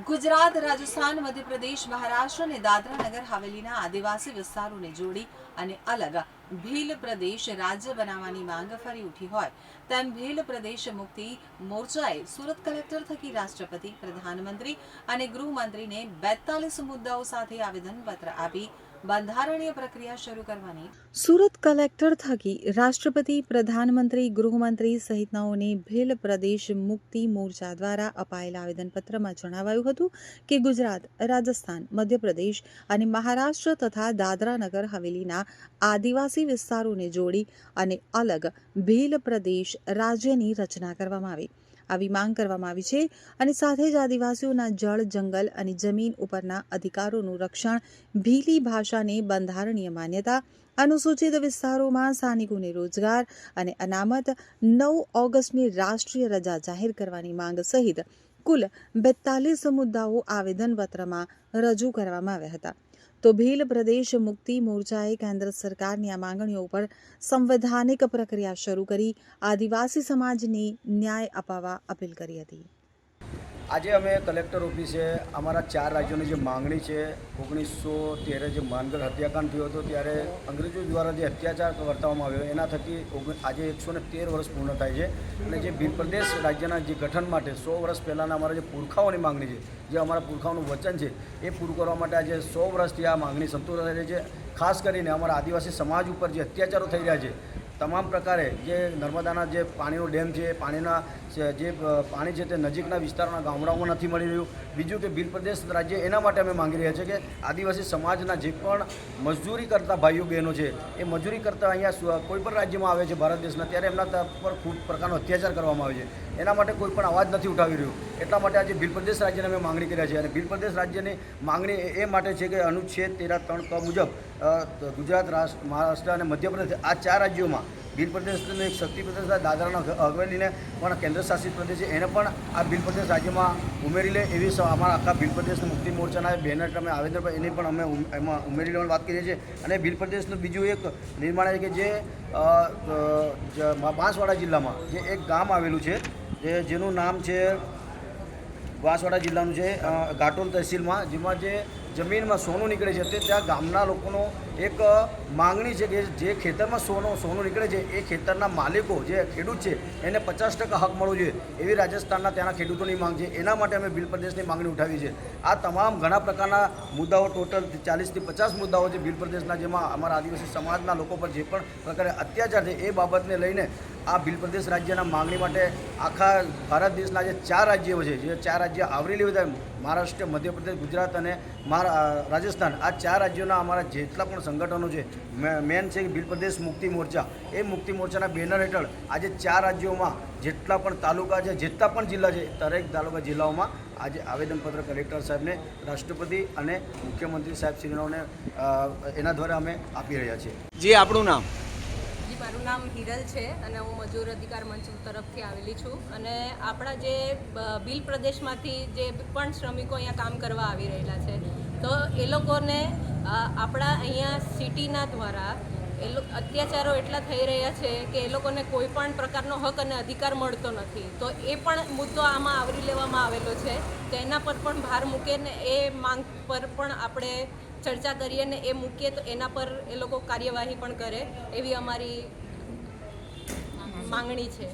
ગુજરાત, રાજસ્થાન, મધ્યપ્રદેશ, મહારાષ્ટ્ર અને દાદરા નગર હવેલીના આદિવાસી વિસ્તારોને જોડી અને અલગ ભીલ પ્રદેશ રાજ્ય બનાવવાની માંગ ફરી ઉઠી હોય તેમ ભીલ પ્રદેશ મુક્તિ મોરચાએ સુરત કલેક્ટર થકી રાષ્ટ્રપતિ, પ્રધાનમંત્રી અને ગૃહમંત્રીને 42 મુદ્દાઓ સાથે આવેદનપત્ર આપી બંધારણીય પ્રક્રિયા શરૂ કરવાની સુરત કલેક્ટર થકી રાષ્ટ્રપતિ, પ્રધાનમંત્રી, ગૃહમંત્રી સહિતનાઓને ભીલ પ્રદેશ મુક્તિ મોરચા દ્વારા અપાયેલા આવેદનપત્રમાં જણાવાયું હતું કે ગુજરાત, રાજસ્થાન, મધ્યપ્રદેશ અને મહારાષ્ટ્ર તથા દાદરા નગર હવેલીના આદિવાસી વિસ્તારોને જોડી અને અલગ ભીલ પ્રદેશ રાજ્યની રચના કરવામાં આવે આવી માંગ કરવામાં આવી છે અને સાથે જ આદિવાસીઓના જળ, જંગલ અને જમીન ઉપરના અધિકારોનું રક્ષણ, ભીલી ભાષાને બંધારણીય માન્યતા, અનુસૂચિત વિસ્તારોમાં સ્થાનિકોને રોજગાર અને અનામત, 9 ઓગસ્ટની રાષ્ટ્રીય રજા જાહેર કરવાની માંગ સહિત કુલ 42 મુદ્દાઓ આવેદનપત્રમાં રજૂ કરવામાં આવ્યા હતા. તો ભીલ પ્રદેશ મુક્તિ મોરચાએ કેન્દ્ર સરકારની આ માંગણીઓ પર સંવૈધાનિક પ્રક્રિયા શરૂ કરી આદિવાસી સમાજને ન્યાય અપાવવા અપીલ કરી હતી. આજે અમે કલેક્ટર ઓફિસે અમારા 4 રાજ્યોની જે માંગણી છે 1913 જે માનગઢ હત્યાકાંડ થયો હતો ત્યારે અંગ્રેજો દ્વારા જે અત્યાચાર વર્તાવવામાં આવ્યો એના થકી આજે 113 વર્ષ પૂર્ણ થાય છે અને જે ભીલ પ્રદેશ રાજ્યના જે ગઠન માટે 100 વર્ષ પહેલાંના અમારા જે પુરખાઓની માંગણી છે, જે અમારા પુરખાઓનું વચન છે એ પૂરું કરવા માટે આજે 100 વર્ષથી આ માંગણી સંતોષાઈ રહી છે. ખાસ કરીને અમારા આદિવાસી સમાજ ઉપર જે અત્યાચારો થઈ રહ્યા છે તમામ પ્રકારે જે નર્મદાના જે પાણીનો ડેમ છે, પાણીના જે પાણી છે તે નજીકના વિસ્તારોના ગામડાઓમાં નથી મળી રહ્યું. બીજું કે ભીલ પ્રદેશ રાજ્ય એના માટે અમે માંગી રહ્યા છીએ કે આદિવાસી સમાજના જે પણ મજૂરી કરતા ભાઈઓ બહેનો છે એ મજૂરી કરતા અહીંયા કોઈ પણ રાજ્યમાં આવે છે ભારત દેશના ત્યારે એમના પર ખૂબ પ્રકારનો અત્યાચાર કરવામાં આવે છે. એના માટે કોઈ પણ અવાજ નથી ઉઠાવી રહ્યું. એટલા માટે આજે ભીલ પ્રદેશ રાજ્યને અમે માંગણી કર્યા છે અને ભીલ પ્રદેશ રાજ્યની માંગણી એ માટે છે કે અનુચ્છેદ 13(3) ક મુજબ ગુજરાત, મહારાષ્ટ્ર અને મધ્યપ્રદેશ આ 4 રાજ્યોમાં ભીલ પ્રદેશનો એક શક્તિ પ્રદેશ દાદરાના હવેલીને પણ કેન્દ્ર શાસિત પ્રદેશ છે એને પણ આ ભીલ પ્રદેશ રાજ્યમાં ઉમેરી લે એવી અમારા આખા ભીલ પ્રદેશના મુક્તિ મોરચાના બેનર અમે આવેદન પર એની પણ અમે એમાં ઉમેરી લેવાની વાત કરીએ છીએ. અને ભીલ પ્રદેશનું બીજું એક નિર્માણ છે કે જે બાંસવાડા જિલ્લામાં જે એક ગામ આવેલું છે જેનું નામ છે બાંસવાડા જિલ્લાનું છે ઘાટોલ તહેસીલમાં, જેમાં જે જમીનમાં સોનું નીકળે છે તે ત્યાં ગામના લોકોનો એક માંગણી છે કે જે ખેતરમાં સોનું નીકળે છે એ ખેતરના માલિકો જે ખેડૂત છે એને 50% હક મળવો જોઈએ એવી રાજસ્થાનના ત્યાંના ખેડૂતોની માંગ છે. એના માટે અમે ભીલ પ્રદેશની માંગણી ઉઠાવી છે. આ તમામ ઘણા પ્રકારના મુદ્દાઓ ટોટલ 40 થી 50 મુદ્દાઓ છે ભીલ પ્રદેશના, જેમાં અમારા આદિવાસી સમાજના લોકો પર જે પણ પ્રકારે અત્યાચાર છે એ બાબતને લઈને આ ભીલ પ્રદેશ રાજ્યના માંગણી માટે આખા ભારત દેશના જે 4 રાજ્યો છે, જે 4 રાજ્ય આવરી લેવા મહારાષ્ટ્ર, મધ્યપ્રદેશ, ગુજરાત અને રાજસ્થાન આ 4 રાજ્યોના અમારા જેટલા પણ સંગઠનો છે, મેન છે ભીલ પ્રદેશ મુક્તિ મોરચા, એ મુક્તિ મોરચાના બેનર હેઠળ આજે 4 રાજ્યોમાં જેટલા પણ તાલુકા છે, જેટલા પણ જિલ્લા છે, દરેક તાલુકા જિલ્લાઓમાં આજે આવેદનપત્ર કલેક્ટર સાહેબને, રાષ્ટ્રપતિ અને મુખ્યમંત્રી સાહેબ શ્રીઓને એના દ્વારા અમે આપી રહ્યા છીએ. જી, આપણું નામ? મારું નામ હિરલ છે અને હું મજૂર અધિકાર મંચ તરફથી આવેલી છું. અને આપણા જે ભીલ પ્રદેશમાંથી જે પણ શ્રમિકો અહીંયા કામ કરવા આવી રહેલા છે તો એ લોકોને આપણા અહીંયા સિટીના દ્વારા અત્યાચારો એટલા થઈ રહ્યા છે કે એ લોકોને કોઈ પણ પ્રકારનો હક અને અધિકાર મળતો નથી. તો એ પણ મુદ્દો આમાં આવરી લેવામાં આવેલો છે. તો એના પર પણ ભાર મૂકે ને એ માંગ પર પણ આપણે ચર્ચા કરીએ ને એ મૂકીએ તો એના પર એ લોકો કાર્યવાહી પણ કરે એવી અમારી માંગણી છે.